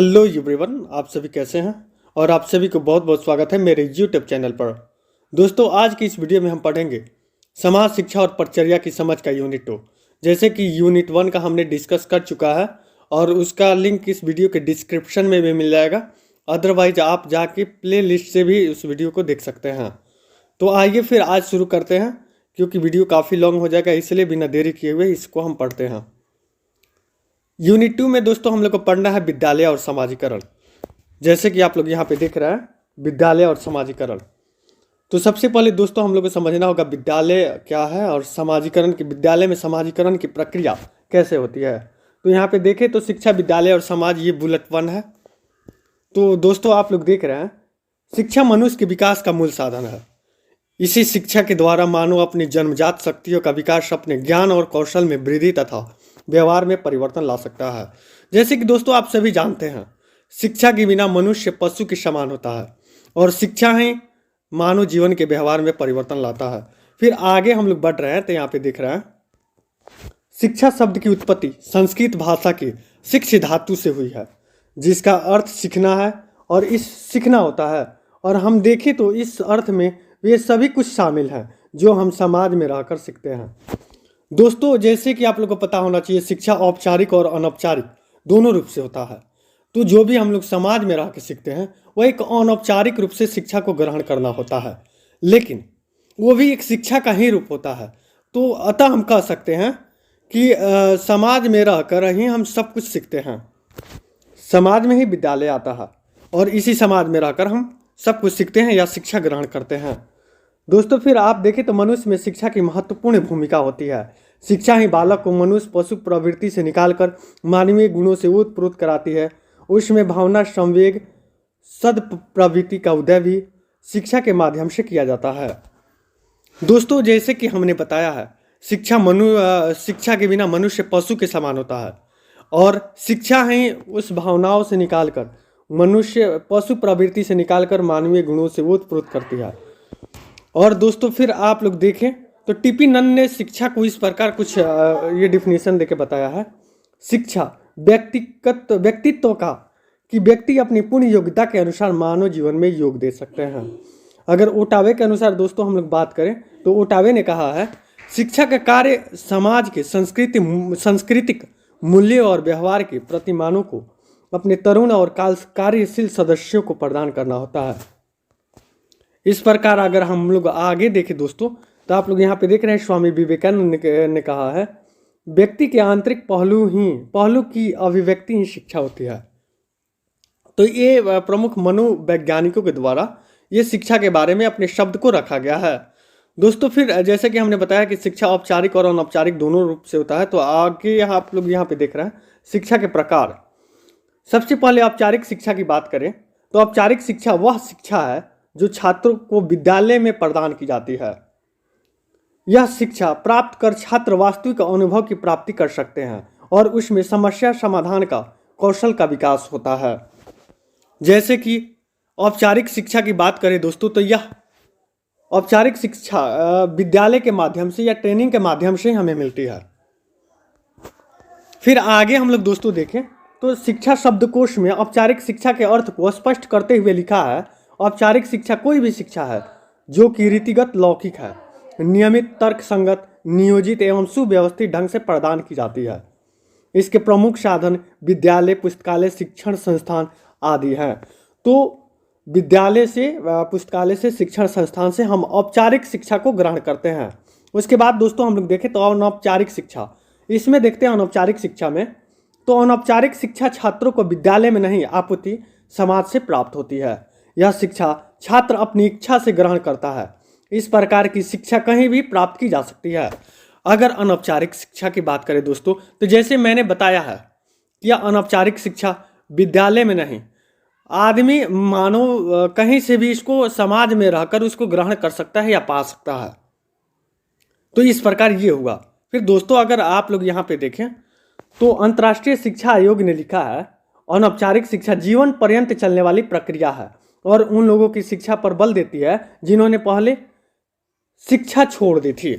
Hello everyone, आप सभी कैसे हैं। और आप सभी को बहुत बहुत स्वागत है मेरे यूट्यूब चैनल पर। दोस्तों, आज की इस वीडियो में हम पढ़ेंगे समाज शिक्षा और परिचर्या की समझ का यूनिट 2। जैसे कि यूनिट 1 का हमने डिस्कस कर चुका है और उसका लिंक इस वीडियो के डिस्क्रिप्शन में भी मिल जाएगा। अदरवाइज आप जाके प्ले लिस्ट से भी उस वीडियो को देख सकते हैं। तो आइए फिर आज शुरू करते हैं, क्योंकि वीडियो काफ़ी लॉन्ग हो जाएगा, इसलिए बिना देरी किए हुए इसको हम पढ़ते हैं। यूनिट 2 में दोस्तों हम लोग को पढ़ना है विद्यालय और समाजीकरण। जैसे कि आप लोग यहाँ पे देख रहे हैं, विद्यालय और समाजीकरण। तो सबसे पहले दोस्तों हम लोग को समझना होगा विद्यालय क्या है और समाजीकरण की, विद्यालय में समाजीकरण की प्रक्रिया कैसे होती है। तो यहाँ पे देखें तो शिक्षा, विद्यालय और समाज, ये बुलेट 1 है। तो दोस्तों आप लोग देख रहे हैं, शिक्षा मनुष्य के विकास का मूल साधन है। इसी शिक्षा के द्वारा मानव अपनी जन्मजात शक्तियों का विकास, अपने ज्ञान और कौशल में वृद्धि तथा व्यवहार में परिवर्तन ला सकता है। जैसे कि दोस्तों आप सभी जानते हैं, शिक्षा के बिना मनुष्य पशु के समान होता है और शिक्षा ही मानव जीवन के व्यवहार में परिवर्तन लाता है। फिर आगे हम लोग बढ़ रहे हैं तो यहाँ पे देख रहे हैं, शिक्षा शब्द की उत्पत्ति संस्कृत भाषा की शिक्ष धातु से हुई है, जिसका अर्थ सीखना है और इस सीखना होता है। और हम देखें तो इस अर्थ में वे सभी कुछ शामिल हैं जो हम समाज में रहकर सीखते हैं। दोस्तों जैसे कि आप लोग को पता होना चाहिए, शिक्षा औपचारिक और अनौपचारिक दोनों रूप से होता है। तो जो भी हम लोग समाज में रह के सीखते हैं वह एक अनौपचारिक रूप से शिक्षा को ग्रहण करना होता है, लेकिन वो भी एक शिक्षा का ही रूप होता है। तो अतः हम कह सकते हैं कि समाज में रहकर ही हम सब कुछ सीखते हैं। समाज में ही विद्यालय आता है और इसी समाज में रहकर हम सब कुछ सीखते हैं या शिक्षा ग्रहण करते हैं। दोस्तों फिर आप देखें तो मनुष्य में शिक्षा की महत्वपूर्ण भूमिका होती है। शिक्षा ही बालक को मनुष्य पशु प्रवृत्ति से निकालकर मानवीय गुणों से ओतप्रोत कराती है। उसमें भावना, संवेग, सद प्रवृत्ति का उदय भी शिक्षा के माध्यम से किया जाता है। दोस्तों जैसे कि हमने बताया है, शिक्षा के बिना मनुष्य पशु के समान होता है और शिक्षा ही उस भावनाओं से निकालकर मनुष्य पशु प्रवृत्ति से निकालकर मानवीय गुणों से ओतप्रोत करती है। और दोस्तों फिर आप लोग देखें तो टीपी नंद ने शिक्षा को इस प्रकार कुछ ये डिफिनेशन देके बताया है। शिक्षा व्यक्तित्व का कि व्यक्ति अपनी पूर्ण योग्यता के अनुसार मानव जीवन में योग दे सकते हैं। अगर ओटावे के अनुसार दोस्तों हम लोग बात करें तो ओटावे ने कहा है, शिक्षा का कार्य समाज के सांस्कृतिक मूल्य और व्यवहार के प्रतिमानों को अपने तरुण और कार्यशील सदस्यों को प्रदान करना होता है। इस प्रकार अगर हम लोग आगे देखें दोस्तों तो आप लोग यहाँ पे देख रहे हैं, स्वामी विवेकानंद ने कहा है, व्यक्ति के आंतरिक पहलू की अभिव्यक्ति ही शिक्षा होती है। तो ये प्रमुख मनोवैज्ञानिकों के द्वारा ये शिक्षा के बारे में अपने शब्द को रखा गया है। दोस्तों फिर जैसे कि हमने बताया कि शिक्षा औपचारिक और अनौपचारिक दोनों रूप से होता है। तो आगे यहाँ आप लोग यहाँ पे देख रहे हैं शिक्षा के प्रकार। सबसे पहले औपचारिक शिक्षा की बात करें तो औपचारिक शिक्षा वह शिक्षा है जो छात्रों को विद्यालय में प्रदान की जाती है। यह शिक्षा प्राप्त कर छात्र वास्तविक अनुभव की प्राप्ति कर सकते हैं और उसमें समस्या समाधान का कौशल का विकास होता है। जैसे कि औपचारिक शिक्षा की बात करें दोस्तों तो यह औपचारिक शिक्षा विद्यालय के माध्यम से या ट्रेनिंग के माध्यम से हमें मिलती है। फिर आगे हम लोग दोस्तों देखें तो शिक्षा शब्दकोश में औपचारिक शिक्षा के अर्थ को स्पष्ट करते हुए लिखा है, औपचारिक शिक्षा कोई भी शिक्षा है जो कि रीतिगत, लौकिक है, नियमित, तर्क संगत, नियोजित एवं सुव्यवस्थित ढंग से प्रदान की जाती है। इसके प्रमुख साधन विद्यालय, पुस्तकालय, शिक्षण संस्थान आदि हैं। तो विद्यालय से, पुस्तकालय से, शिक्षण संस्थान से हम औपचारिक शिक्षा को ग्रहण करते हैं। उसके बाद दोस्तों हम लोग देखें तो अनौपचारिक शिक्षा, इसमें देखते हैं अनौपचारिक शिक्षा में तो अनौपचारिक शिक्षा छात्रों को विद्यालय में नहीं अपितु समाज से प्राप्त होती है। यह शिक्षा छात्र अपनी इच्छा से ग्रहण करता है। इस प्रकार की शिक्षा कहीं भी प्राप्त की जा सकती है। अगर अनौपचारिक शिक्षा की बात करें दोस्तों तो जैसे मैंने बताया है कि यह अनौपचारिक शिक्षा विद्यालय में नहीं, आदमी मानव कहीं से भी इसको समाज में रहकर उसको ग्रहण कर सकता है या पा सकता है। तो इस प्रकार ये हुआ। फिर दोस्तों अगर आप लोग यहाँ पे देखें तो अंतर्राष्ट्रीय शिक्षा आयोग ने लिखा है, अनौपचारिक शिक्षा जीवन पर्यंत चलने वाली प्रक्रिया है और उन लोगों की शिक्षा पर बल देती है जिन्होंने पहले शिक्षा छोड़ दी थी।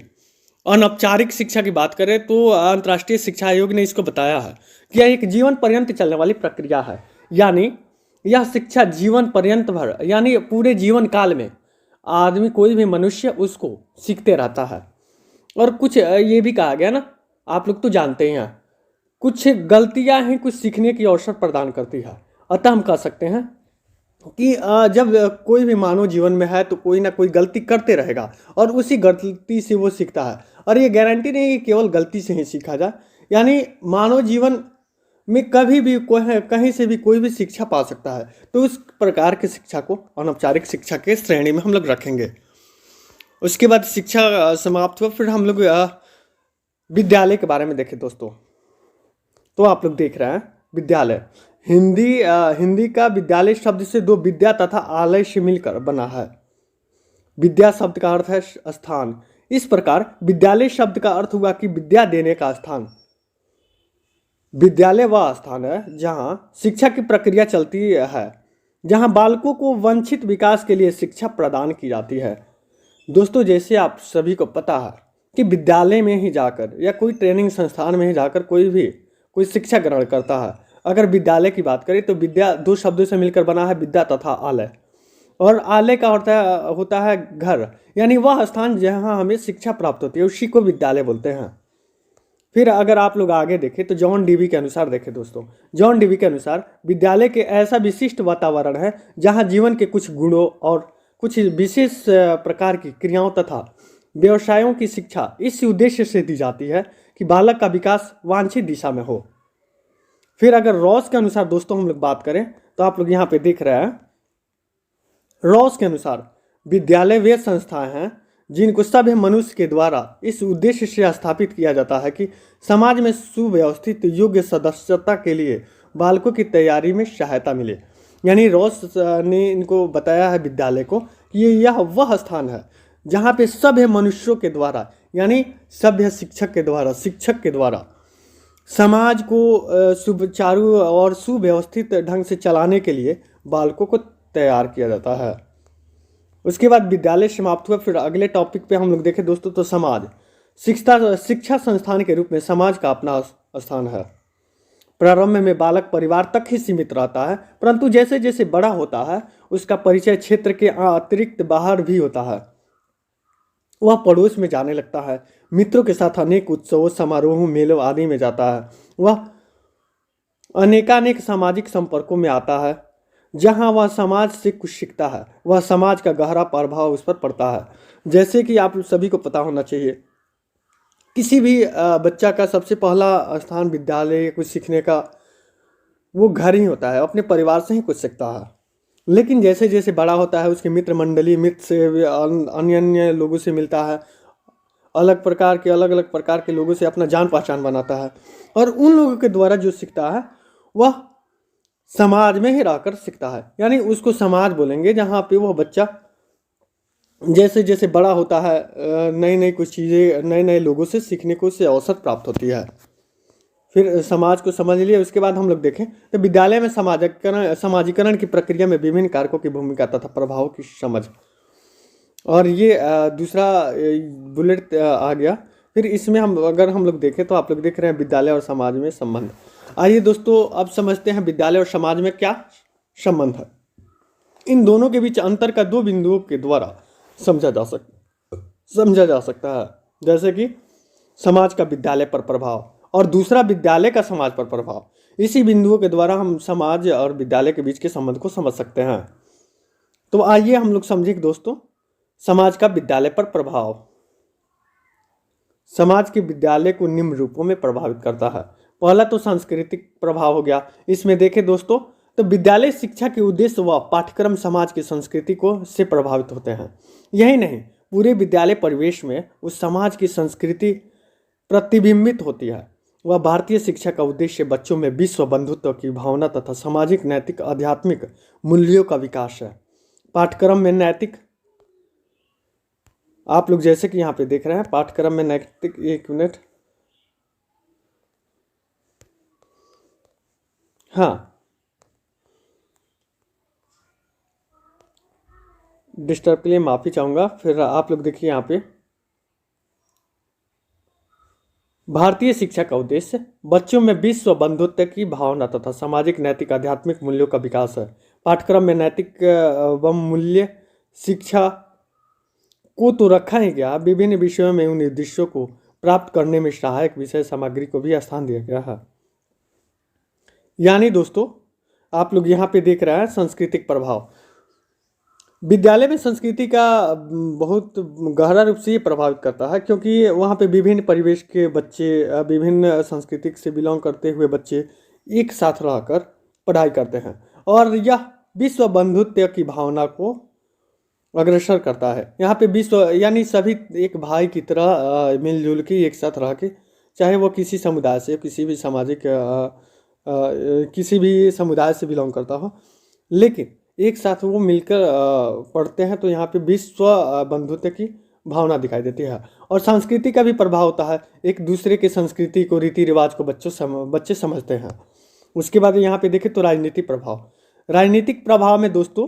अनौपचारिक शिक्षा की बात करें तो अंतर्राष्ट्रीय शिक्षा आयोग ने इसको बताया है कि यह एक जीवन पर्यंत चलने वाली प्रक्रिया है। यानी यह शिक्षा जीवन पर्यंत भर यानी पूरे जीवन काल में आदमी कोई भी मनुष्य उसको सीखते रहता है। और कुछ ये भी कहा गया ना, आप लोग तो जानते ही हैं, कुछ गलतियां ही कुछ सीखने की अवसर प्रदान करती है। अतः हम कह सकते हैं कि जब कोई भी मानव जीवन में है तो कोई ना कोई गलती करते रहेगा और उसी गलती से वो सीखता है। और ये गारंटी नहीं है कि केवल गलती से ही सीखा जाए, यानी मानव जीवन में कभी भी कोई कहीं से भी कोई भी शिक्षा पा सकता है। तो उस प्रकार की शिक्षा को अनौपचारिक शिक्षा के श्रेणी में हम लोग रखेंगे। उसके बाद शिक्षा समाप्त हुआ, फिर हम लोग विद्यालय के बारे में देखें दोस्तों। तो आप लोग देख रहे हैं विद्यालय, हिंदी का विद्यालय शब्द से दो विद्या तथा आलय से मिलकर बना है। विद्या शब्द का अर्थ है स्थान। इस प्रकार विद्यालय शब्द का अर्थ हुआ कि विद्या देने का स्थान। विद्यालय वह स्थान है जहां शिक्षा की प्रक्रिया चलती है, जहां बालकों को वांछित विकास के लिए शिक्षा प्रदान की जाती है। दोस्तों, जैसे आप सभी को पता है कि विद्यालय में ही जाकर या कोई ट्रेनिंग संस्थान में ही जाकर कोई शिक्षा ग्रहण करता है। अगर विद्यालय की बात करें तो विद्या दो शब्दों से मिलकर बना है, विद्या तथा आलय। और आलय का होता है घर, यानी वह स्थान जहां हमें शिक्षा प्राप्त होती है, उसी को विद्यालय बोलते हैं। फिर अगर आप लोग आगे देखें तो जॉन डीवी के अनुसार देखें दोस्तों, जॉन डीवी के अनुसार विद्यालय के ऐसा विशिष्ट वातावरण है जहां जीवन के कुछ गुणों और कुछ विशेष प्रकार की क्रियाओं तथा व्यवसायों की शिक्षा इस उद्देश्य से दी जाती है कि बालक का विकास वांछित दिशा में हो। फिर अगर रॉस के अनुसार दोस्तों हम लोग बात करें तो आप लोग यहाँ पे देख रहे हैं, रॉस के अनुसार विद्यालय वे संस्थाएं हैं जिनको सभ्य मनुष्य के द्वारा इस उद्देश्य से स्थापित किया जाता है कि समाज में सुव्यवस्थित योग्य सदस्यता के लिए बालकों की तैयारी में सहायता मिले। यानी रॉस ने इनको बताया है विद्यालय को कि यह वह स्थान है जहाँ पे सभ्य मनुष्यों के द्वारा, यानी सभ्य शिक्षक के द्वारा समाज को सुचारू और सुव्यवस्थित ढंग से चलाने के लिए बालकों को तैयार किया जाता है। उसके बाद विद्यालय समाप्त हुआ, फिर अगले टॉपिक पे हम लोग देखें दोस्तों तो समाज। शिक्षा संस्थान के रूप में समाज का अपना स्थान है। प्रारंभ में बालक परिवार तक ही सीमित रहता है, परंतु जैसे जैसे बड़ा होता है उसका परिचय क्षेत्र के अतिरिक्त बाहर भी होता है। वह पड़ोस में जाने लगता है, मित्रों के साथ अनेक उत्सवों, समारोहों, मेलों आदि में जाता है। वह अनेकानेक सामाजिक संपर्कों में आता है जहां वह समाज से कुछ सीखता है। वह समाज का गहरा प्रभाव उस पर पड़ता है। जैसे कि आप सभी को पता होना चाहिए, किसी भी बच्चा का सबसे पहला स्थान विद्यालय कुछ सीखने का वो घर ही होता है, अपने परिवार से ही कुछ सीखता है। लेकिन जैसे जैसे बड़ा होता है उसके मित्र मंडली, मित्र से अन्य अन्य लोगों से मिलता है, अलग अलग प्रकार के लोगों से अपना जान पहचान बनाता है, और उन लोगों के द्वारा जो सीखता है वह समाज में ही रहकर सीखता है। यानी उसको समाज बोलेंगे जहाँ पे वह बच्चा जैसे जैसे बड़ा होता है नई नई कुछ चीज़ें नए नए लोगों से सीखने को उससे अवसर प्राप्त होती है। फिर समाज को समझ लिए। उसके बाद हम लोग देखें तो विद्यालय में समाजीकरण की प्रक्रिया में विभिन्न कारकों की भूमिका तथा प्रभाव की समझ, और ये दूसरा बुलेट आ गया। फिर इसमें हम लोग देखें तो आप लोग देख रहे हैं विद्यालय और समाज में संबंध। आइए दोस्तों अब समझते हैं विद्यालय और समाज में क्या संबंध है। इन दोनों के बीच अंतर का दो बिंदुओं के द्वारा समझा जा सकता है, जैसे कि समाज का विद्यालय पर प्रभाव और दूसरा विद्यालय का समाज पर प्रभाव। इसी बिंदुओं के द्वारा हम समाज और विद्यालय के बीच के संबंध को समझ सकते हैं। तो आइए हम लोग समझें दोस्तों समाज का विद्यालय पर प्रभाव। समाज के विद्यालय को निम्न रूपों में प्रभावित करता है। पहला तो सांस्कृतिक प्रभाव हो गया। इसमें देखें दोस्तों तो विद्यालय शिक्षा के उद्देश्य व पाठ्यक्रम समाज की संस्कृति को से प्रभावित होते हैं। यही नहीं, पूरे विद्यालय परिवेश में उस समाज की संस्कृति प्रतिबिंबित होती है। वह भारतीय शिक्षा का उद्देश्य बच्चों में विश्व बंधुत्व की भावना तथा सामाजिक, नैतिक, आध्यात्मिक मूल्यों का विकास है। पाठ्यक्रम में नैतिक, आप लोग जैसे कि यहाँ पे देख रहे हैं पाठ्यक्रम में नैतिक, एक मिनट, हाँ, डिस्टर्ब के लिए माफ़ी चाहूँगा। फिर आप लोग देखिए यहाँ पे भारतीय शिक्षा का उद्देश्य बच्चों में विश्व बंधुत्व की भावना तथा सामाजिक नैतिक आध्यात्मिक मूल्यों का विकास है। पाठ्यक्रम में नैतिक व मूल्य शिक्षा को तो रखा ही गया, विभिन्न विषयों में उन उद्देश्यों को प्राप्त करने में सहायक विषय सामग्री को भी स्थान दिया गया है। यानी दोस्तों, आप लोग यहाँ पे देख रहे हैं सांस्कृतिक प्रभाव। विद्यालय में संस्कृति का बहुत गहरा रूप से प्रभावित करता है, क्योंकि वहाँ पे विभिन्न परिवेश के बच्चे, विभिन्न संस्कृति से बिलोंग करते हुए बच्चे एक साथ रहकर पढ़ाई करते हैं और यह विश्व बंधुत्व की भावना को अग्रसर करता है। यहाँ पे विश्व यानी सभी एक भाई की तरह मिलजुल के एक साथ रह के, चाहे वो किसी समुदाय से, किसी भी सामाजिक किसी भी समुदाय से बिलोंग करता हो, लेकिन एक साथ वो मिलकर पढ़ते हैं, तो यहाँ पे विश्व बंधुत्व की भावना दिखाई देती है। और संस्कृति का भी प्रभाव होता है, एक दूसरे के संस्कृति को, रीति रिवाज को बच्चे समझते हैं। उसके बाद यहाँ पे देखें तो राजनीतिक प्रभाव। राजनीतिक प्रभाव में दोस्तों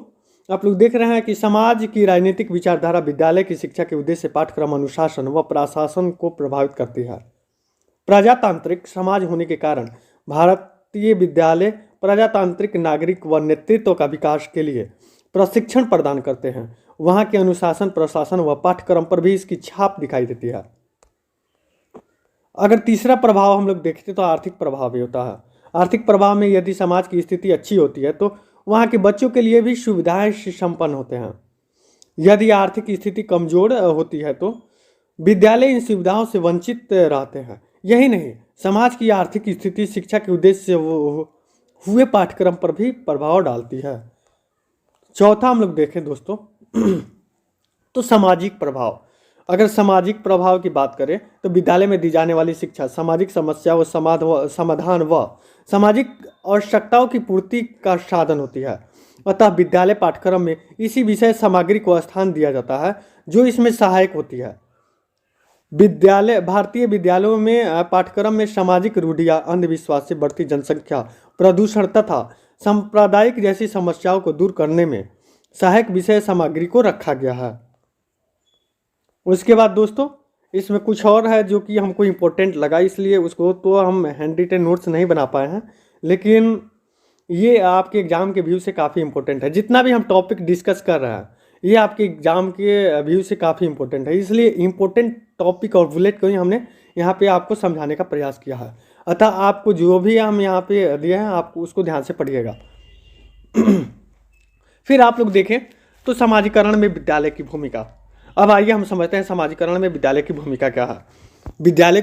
आप लोग देख रहे हैं कि समाज की राजनीतिक विचारधारा विद्यालय की शिक्षा के उद्देश्य, पाठ्यक्रम, अनुशासन व प्रशासन को प्रभावित करती है। प्रजातांत्रिक समाज होने के कारण भारतीय विद्यालय प्रजातांत्रिक नागरिक व नेतृत्व का विकास के लिए प्रशिक्षण प्रदान करते हैं। वहाँ के अनुशासन, प्रशासन व पाठ्यक्रम पर भी इसकी छाप दिखाई देती है। अगर तीसरा प्रभाव हम लोग देखते तो आर्थिक प्रभाव भी होता है। आर्थिक प्रभाव में यदि समाज की स्थिति अच्छी होती है तो वहाँ के बच्चों के लिए भी सुविधाएं संपन्न होते हैं। यदि आर्थिक स्थिति कमजोर होती है तो विद्यालय इन सुविधाओं से वंचित रहते हैं। यही नहीं, समाज की आर्थिक स्थिति शिक्षा के उद्देश्य से हुए पाठ्यक्रम पर भी प्रभाव डालती है। चौथा हम लोग देखें दोस्तों तो सामाजिक प्रभाव। अगर सामाजिक प्रभाव की बात करें तो विद्यालय में दी जाने वाली शिक्षा सामाजिक समस्या व समाधान व सामाजिक आवश्यकताओं की पूर्ति का साधन होती है। अतः विद्यालय पाठ्यक्रम में इसी विषय सामग्री को स्थान दिया जाता है जो इसमें सहायक होती है। भारतीय विद्यालयों में पाठ्यक्रम में सामाजिक रूढ़ियाँ, अंधविश्वास से बढ़ती जनसंख्या, प्रदूषण तथा सांप्रदायिक जैसी समस्याओं को दूर करने में सहायक विषय सामग्री को रखा गया है। उसके बाद दोस्तों इसमें कुछ और है जो कि हमको इम्पोर्टेंट लगा, इसलिए उसको तो हम हैंड रिटन नोट्स नहीं बना पाए हैं, लेकिन ये आपके एग्जाम के व्यू से काफ़ी इम्पोर्टेंट है। जितना भी हम टॉपिक डिस्कस कर रहे हैं ये आपके एग्जाम के व्यू से काफ़ी इम्पोर्टेंट है, इसलिए इम्पोर्टेंट टॉपिक और बुलेट को ही हमने यहाँ पे आपको समझाने का प्रयास किया है। अतः आपको जो भी हम यहाँ पे दिए हैं आप उसको ध्यान से पढ़िएगा। फिर आप लोग देखें तो समाजीकरण में विद्यालय की भूमिका। अब आइए हम समझते हैं समाजीकरण में विद्यालय की भूमिका क्या है। विद्यालय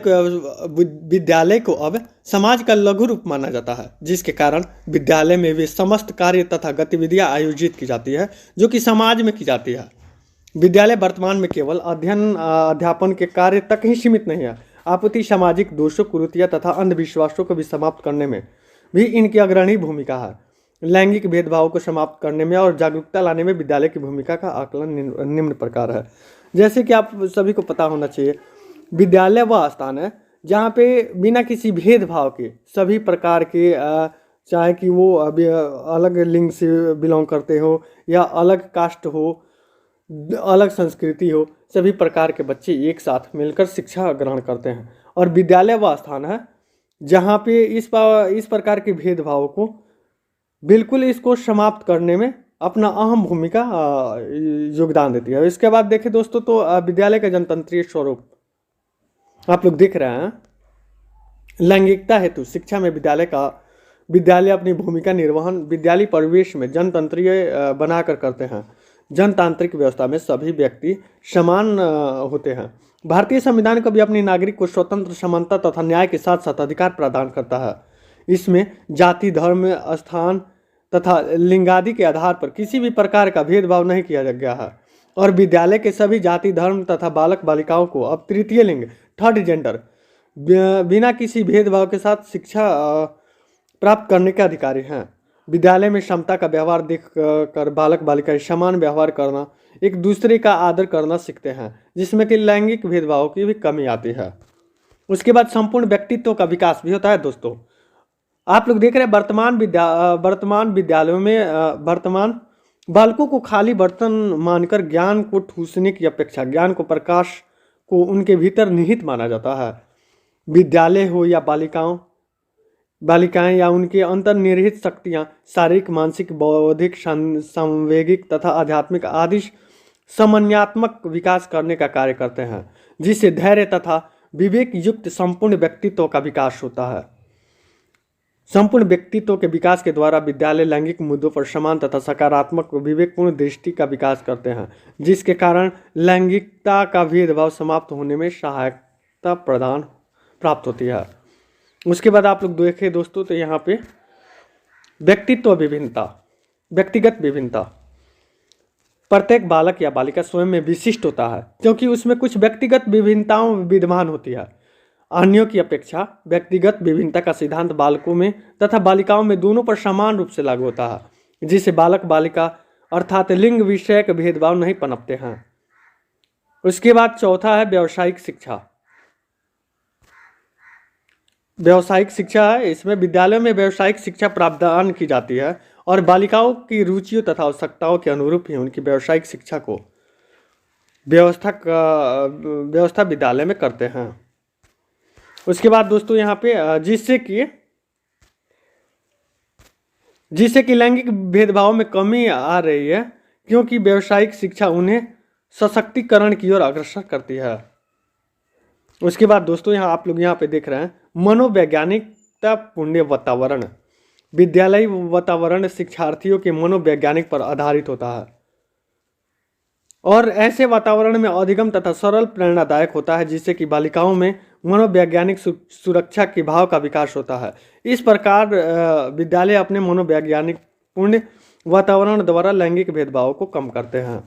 को अब समाज का लघु रूप माना जाता है, जिसके कारण विद्यालय में वे समस्त कार्य तथा गतिविधियां आयोजित की जाती है जो कि समाज में की जाती है। विद्यालय वर्तमान में केवल अध्ययन अध्यापन के कार्य तक ही सीमित नहीं है, अपितु सामाजिक दोषों, कुरीतियों तथा अंधविश्वासों को भी समाप्त करने में भी इनकी अग्रणी भूमिका है। लैंगिक भेदभाव को समाप्त करने में और जागरूकता लाने में विद्यालय की भूमिका का आकलन निम्न प्रकार है। जैसे कि आप सभी को पता होना चाहिए, विद्यालय वह स्थान है जहाँ पे बिना किसी भेदभाव के सभी प्रकार के, चाहे कि वो अलग लिंग से बिलोंग करते हो या अलग कास्ट हो, अलग संस्कृति हो, सभी प्रकार के बच्चे एक साथ मिलकर शिक्षा ग्रहण करते हैं। और विद्यालय वह स्थान है जहाँ पे इस प्रकार के भेदभाव को बिल्कुल इसको समाप्त करने में अपना अहम भूमिका योगदान देती है। इसके बाद देखें दोस्तों तो विद्यालय का जनतंत्रीय स्वरूप आप लोग देख रहे हैं। लैंगिकता हेतु शिक्षा में विद्यालय अपनी भूमिका निर्वहन विद्यालय परिवेश में जनतंत्रीय बनाकर करते हैं। जनतांत्रिक व्यवस्था में सभी व्यक्ति समान होते हैं। भारतीय संविधान कभी अपने नागरिक को स्वतंत्र, समानता तथा न्याय के साथ साथ अधिकार प्रदान करता है। इसमें जाति, धर्म, स्थान तथा लिंगादि के आधार पर किसी भी प्रकार का भेदभाव नहीं किया गया है और विद्यालय के सभी जाति, धर्म तथा बालक बालिकाओं को अब तृतीय लिंग, थर्ड जेंडर बिना किसी भेदभाव के साथ शिक्षा प्राप्त करने के अधिकारी हैं। विद्यालय में समता का व्यवहार देख कर बालक बालिकाएं समान व्यवहार करना, एक दूसरे का आदर करना सीखते हैं, जिसमें कि लैंगिक भेदभाव की भी कमी आती है। उसके बाद संपूर्ण व्यक्तित्व का विकास भी होता है। दोस्तों आप लोग देख रहे हैं वर्तमान विद्यालयों में वर्तमान बालकों को खाली बर्तन मानकर ज्ञान को ठूसने की अपेक्षा ज्ञान को, प्रकाश को उनके भीतर निहित माना जाता है। विद्यालय हो या बालिकाएं या उनके अंतर्निहित शक्तियां शारीरिक, मानसिक, बौद्धिक, सांवेगिक तथा आध्यात्मिक आदि समन्वयात्मक विकास करने का कार्य करते हैं, जिससे धैर्य तथा विवेक युक्त संपूर्ण व्यक्तित्व का विकास होता है। संपूर्ण व्यक्तित्व के विकास के द्वारा विद्यालय लैंगिक मुद्दों पर समान तथा सकारात्मक विवेकपूर्ण दृष्टि का विकास करते हैं, जिसके कारण लैंगिकता का भेदभाव समाप्त होने में सहायता प्रदान प्राप्त होती है। उसके बाद आप लोग देखें दोस्तों तो यहाँ पे व्यक्तित्व विभिन्नता, व्यक्तिगत विभिन्नता। प्रत्येक बालक या बालिका स्वयं में विशिष्ट होता है, क्योंकि उसमें कुछ व्यक्तिगत विभिन्नताओं विद्यमान होती है। अन्यों की अपेक्षा व्यक्तिगत विभिन्नता का सिद्धांत बालकों में तथा बालिकाओं में दोनों पर समान रूप से लागू होता है, जिससे बालक बालिका अर्थात लिंग विषयक भेदभाव नहीं पनपते हैं। उसके बाद चौथा है व्यावसायिक शिक्षा। व्यावसायिक शिक्षा है, इसमें विद्यालयों में व्यावसायिक शिक्षा प्रदान की जाती है और बालिकाओं की रुचियों तथा आवश्यकताओं के अनुरूप ही उनकी व्यावसायिक शिक्षा को व्यवस्था विद्यालय में करते हैं। उसके बाद दोस्तों यहाँ पे जिससे कि लैंगिक भेदभाव में कमी आ रही है, क्योंकि व्यावसायिक शिक्षा उन्हें सशक्तिकरण की ओर अग्रसर करती है। उसके बाद दोस्तों यहाँ आप लोग यहाँ पे देख रहे हैं मनोवैज्ञानिकता पूर्ण वातावरण। विद्यालयी वातावरण शिक्षार्थियों के मनोवैज्ञानिक पर आधारित होता है और ऐसे वातावरण में अधिगम तथा सरल प्रेरणादायक होता है, जिससे कि बालिकाओं में मनोवैज्ञानिक सुरक्षा के भाव का विकास होता है। इस प्रकार विद्यालय अपने मनोवैज्ञानिक पूर्ण वातावरण द्वारा लैंगिक भेदभाव को कम करते हैं।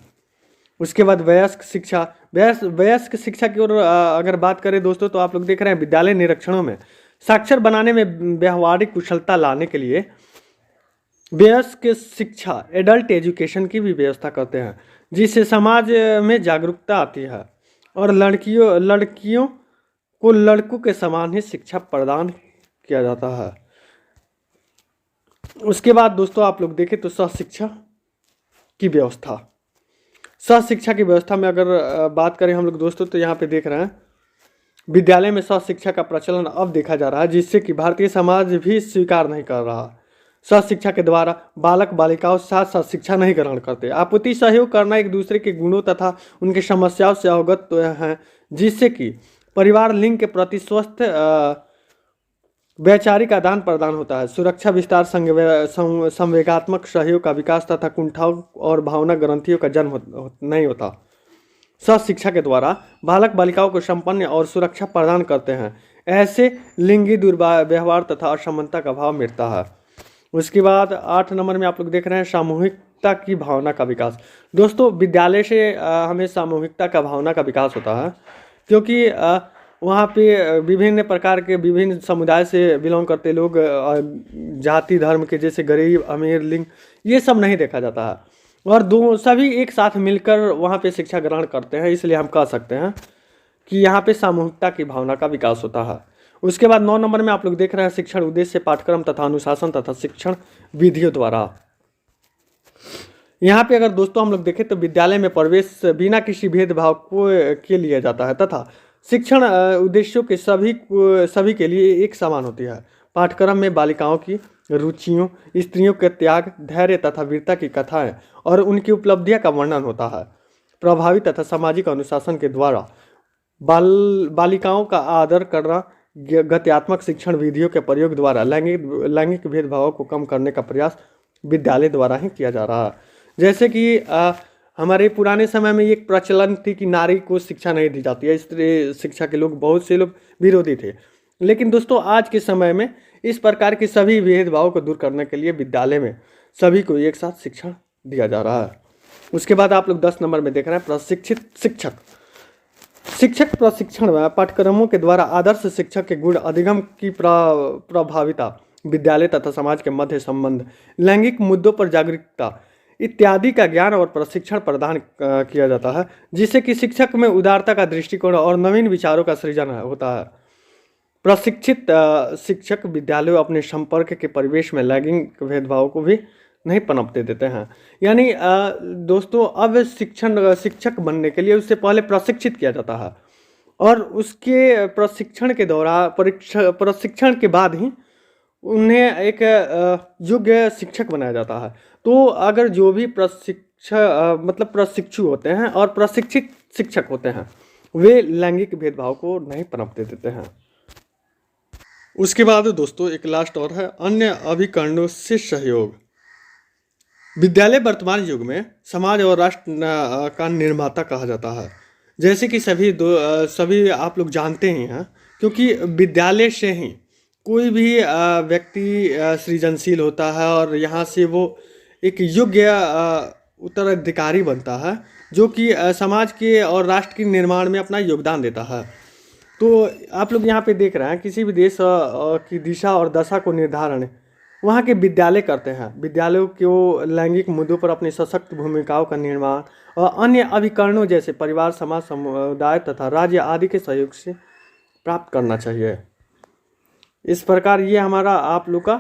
उसके बाद वयस्क शिक्षा। वयस्क शिक्षा की ओर अगर बात करें दोस्तों तो आप लोग देख रहे हैं विद्यालय निरीक्षणों में साक्षर बनाने में व्यवहारिक कुशलता लाने के लिए वयस्क शिक्षा एडल्ट एजुकेशन की भी व्यवस्था करते हैं, जिससे समाज में जागरूकता आती है और लड़कियों को लड़कों के समान ही शिक्षा प्रदान किया जाता है। उसके बाद दोस्तों आप लोग देखें तो सहशिक्षा की व्यवस्था। सहशिक्षा की व्यवस्था में अगर बात करें हम लोग दोस्तों तो यहाँ पे देख रहे हैं विद्यालय में सहशिक्षा का प्रचलन अब देखा जा रहा है, जिससे कि भारतीय समाज भी स्वीकार नहीं कर रहा। सहशिक्षा के द्वारा बालक बालिकाओं साथ साथ शिक्षा नहीं ग्रहण करते, आपसी सहयोग करना, एक दूसरे के गुणों तथा उनकी समस्याओं से अवगत हैं, जिससे कि परिवार लिंग के प्रति स्वस्थ वैचारिक आदान प्रदान होता है। सुरक्षा विस्तार, संवेगात्मक सहयोग का विकास तथा कुंठाओं और भावना ग्रंथियों का जन्म नहीं होता। सहशिक्षा के द्वारा बालक बालिकाओं को संपन्न और सुरक्षा प्रदान करते हैं। ऐसे लिंगी दुर्व्यवहार तथा असमानता का भाव मिटता है। उसके बाद 8 नंबर में आप लोग देख रहे हैं सामूहिकता की भावना का विकास। दोस्तों विद्यालय से हमें सामूहिकता का भावना का विकास होता है, क्योंकि वहाँ पे विभिन्न प्रकार के विभिन्न समुदाय से बिलोंग करते लोग, जाति धर्म के, जैसे गरीब अमीर लिंग, ये सब नहीं देखा जाता है और सभी एक साथ मिलकर वहाँ पे शिक्षा ग्रहण करते हैं। इसलिए हम कह सकते हैं कि यहाँ पे सामूहिकता की भावना का विकास होता है। उसके बाद 9 नंबर में आप लोग देख रहे हैं शिक्षण उद्देश्य, पाठ्यक्रम तथा अनुशासन तथा शिक्षण विधियों द्वारा। यहाँ पे अगर दोस्तों हम लोग देखें तो विद्यालय में प्रवेश बिना किसी भेदभाव के लिए जाता है तथा शिक्षण उद्देश्यों के सभी के लिए एक समान होती है। पाठ्यक्रम में बालिकाओं की रुचियों, स्त्रियों के त्याग, धैर्य तथा वीरता की कथाएं और उनकी उपलब्धियां का वर्णन होता है। प्रभावी तथा सामाजिक अनुशासन के द्वारा बालिकाओं का आदर करना, गत्यात्मक शिक्षण विधियों के प्रयोग द्वारा लैंगिक भेदभावों को कम करने का प्रयास विद्यालय द्वारा ही किया जा रहा है। जैसे कि हमारे पुराने समय में एक प्रचलन थी कि नारी को शिक्षा नहीं दी जाती है, स्त्री शिक्षा के लोग बहुत से लोग विरोधी थे। लेकिन दोस्तों आज के समय में इस प्रकार के सभी भेदभाव को दूर करने के लिए विद्यालय में सभी को एक साथ शिक्षण दिया जा रहा है। उसके बाद आप लोग 10 नंबर में देख रहे हैं प्रशिक्षित शिक्षक। शिक्षक प्रशिक्षण पाठ्यक्रमों के द्वारा आदर्श शिक्षक के गुण, अधिगम की प्रभाविता, विद्यालय तथा समाज के मध्य संबंध, लैंगिक मुद्दों पर जागरूकता इत्यादि का ज्ञान और प्रशिक्षण प्रदान किया जाता है, जिससे कि शिक्षक में उदारता का दृष्टिकोण और नवीन विचारों का सृजन होता है। प्रशिक्षित शिक्षक विद्यालयों अपने संपर्क के परिवेश में लैंगिक भेदभाव को भी नहीं पनपते देते हैं। यानी दोस्तों अब शिक्षक बनने के लिए उससे पहले प्रशिक्षित किया जाता है और उसके प्रशिक्षण के दौरान प्रशिक्षण के बाद ही उन्हें एक योग्य शिक्षक बनाया जाता है। तो अगर जो भी मतलब प्रशिक्षु होते हैं और प्रशिक्षित शिक्षक होते हैं, वे लैंगिक भेदभाव को नहीं पनपने देते हैं। उसके बाद दोस्तों एक लास्ट और है, अन्य अभिकरणों से सहयोग। विद्यालय वर्तमान युग में समाज और राष्ट्र का निर्माता कहा जाता है। जैसे कि सभी आप लोग जानते ही हैं, क्योंकि विद्यालय से ही कोई भी व्यक्ति सृजनशील होता है और यहाँ से वो एक योग्य उत्तराधिकारी बनता है, जो कि समाज के और राष्ट्र के निर्माण में अपना योगदान देता है। तो आप लोग यहाँ पे देख रहे हैं, किसी भी देश की दिशा और दशा को निर्धारण वहाँ के विद्यालय करते हैं। विद्यालयों को लैंगिक मुद्दों पर अपनी सशक्त भूमिकाओं का निर्माण और अन्य अभिकरणों जैसे परिवार, समाज, समुदाय तथा राज्य आदि के सहयोग से प्राप्त करना चाहिए। इस प्रकार ये हमारा आप लोग का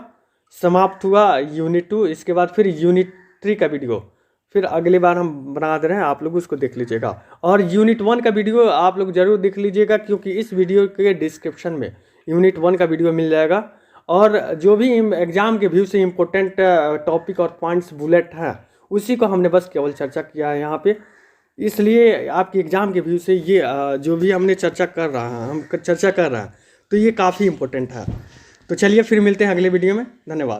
समाप्त हुआ यूनिट 2। इसके बाद फिर यूनिट 3 का वीडियो फिर अगली बार हम बना दे रहे हैं, आप लोग उसको देख लीजिएगा। और यूनिट 1 का वीडियो आप लोग जरूर देख लीजिएगा, क्योंकि इस वीडियो के डिस्क्रिप्शन में यूनिट 1 का वीडियो मिल जाएगा। और जो भी एग्ज़ाम के व्यू से इम्पोर्टेंट टॉपिक और पॉइंट्स बुलेट हैं, उसी को हमने बस केवल चर्चा किया है यहाँ पे। इसलिए आपके एग्ज़ाम के व्यू से ये जो भी हमने चर्चा कर रहे हैं, तो ये काफ़ी इम्पोर्टेंट है। तो चलिए फिर मिलते हैं अगले वीडियो में। धन्यवाद।